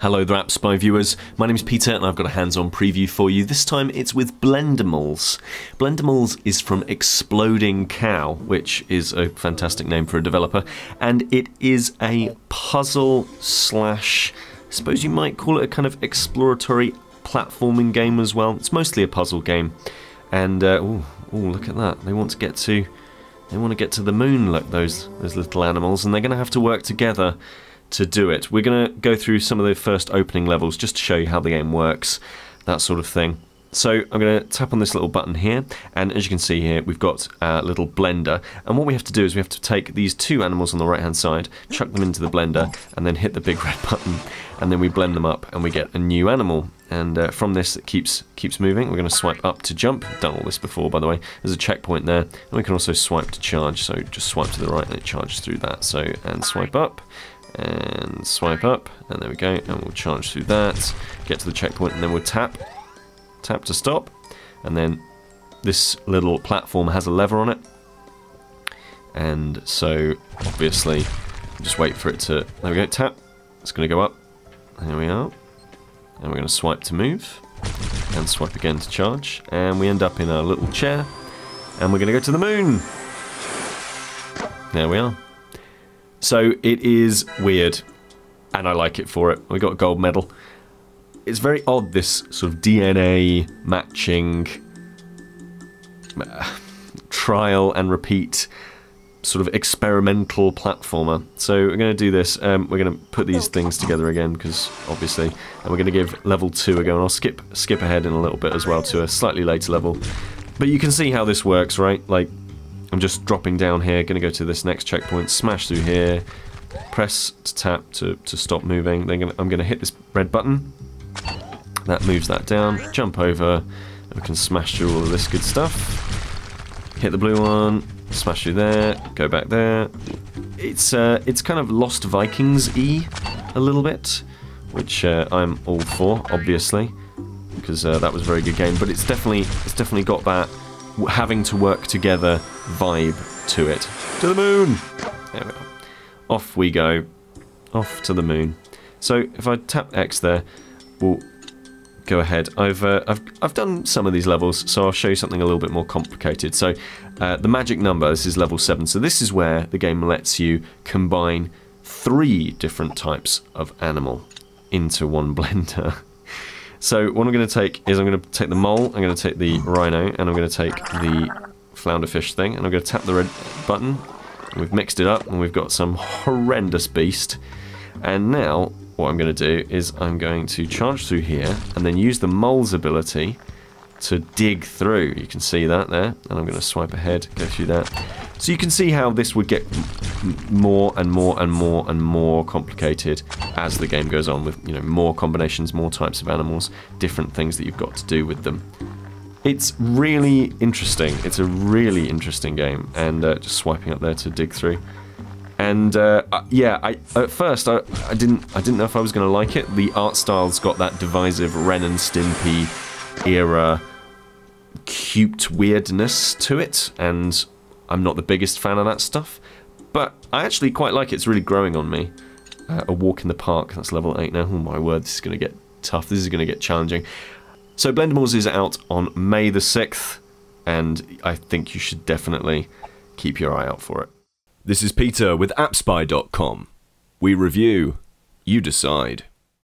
Hello there App Spy viewers, my name's Peter and I've got a hands-on preview for you. This time it's with Blendimals. Blendimals is from Exploding Cow, which is a fantastic name for a developer, and it is a puzzle slash, I suppose you might call it a kind of exploratory platforming game as well. It's mostly a puzzle game, and oh look at that, they want to get to the moon, look, those little animals, and they're going to have to work together to do it. We're going to go through some of the first opening levels just to show you how the game works, that sort of thing. So I'm going to tap on this little button here, and as you can see here we've got a little blender, and what we have to do is we have to take these two animals on the right hand side, chuck them into the blender, and then hit the big red button, and then we blend them up and we get a new animal. And from this it keeps moving. We're going to swipe up to jump. I've done all this before, by the way. There's a checkpoint there, and we can also swipe to charge, so just swipe to the right and it charges through that. So, and swipe up and swipe up, and there we go, and we'll charge through that, get to the checkpoint, and then we'll tap to stop, and then this little platform has a lever on it, and so obviously just wait for it to, there we go, tap, it's going to go up, there we are, and we're going to swipe to move, and swipe again to charge, and we end up in our little chair, and we're going to go to the moon. There we are. So it is weird, and I like it for it. We got a gold medal. It's very odd, this sort of DNA matching trial and repeat sort of experimental platformer. So we're going to do this. We're going to put these things together again, because obviously, and we're going to give level 2 a go, and I'll skip ahead in a little bit as well to a slightly later level. But you can see how this works, right? Like, I'm just dropping down here, going to go to this next checkpoint, smash through here, press to tap to stop moving, then I'm going to hit this red button, that moves that down, jump over, and we can smash through all of this good stuff, hit the blue one, smash through there, go back there. It's kind of Lost Vikings-y a little bit, which I'm all for, obviously, because that was a very good game, but it's definitely got that having to work together vibe to it. To the moon! There we go. Off we go. Off to the moon. So if I tap X there, we'll go ahead. I've done some of these levels, so I'll show you something a little bit more complicated. So the magic number, this is level 7. So this is where the game lets you combine 3 different types of animal into one blender. So what I'm going to take is I'm going to take the mole, I'm going to take the rhino, and I'm going to take the flounderfish thing, and I'm going to tap the red button. We've mixed it up, and we've got some horrendous beast. And now what I'm going to do is I'm going to charge through here, and then use the mole's ability to dig through. You can see that there, and I'm going to swipe ahead, go through that. So you can see how this would get more and more and more and more complicated as the game goes on, with, you know, more combinations, more types of animals, different things that you've got to do with them. It's really interesting. It's a really interesting game, and just swiping up there to dig through. And yeah, at first I didn't know if I was going to like it. The art style's got that divisive Ren and Stimpy era cute weirdness to it, and I'm not the biggest fan of that stuff, but I actually quite like it. It's really growing on me. A walk in the park, that's level 8 now. Oh my word, this is going to get tough. This is going to get challenging. So Blendimals is out on May the 6th, and I think you should definitely keep your eye out for it. This is Peter with AppSpy.com. We review, you decide.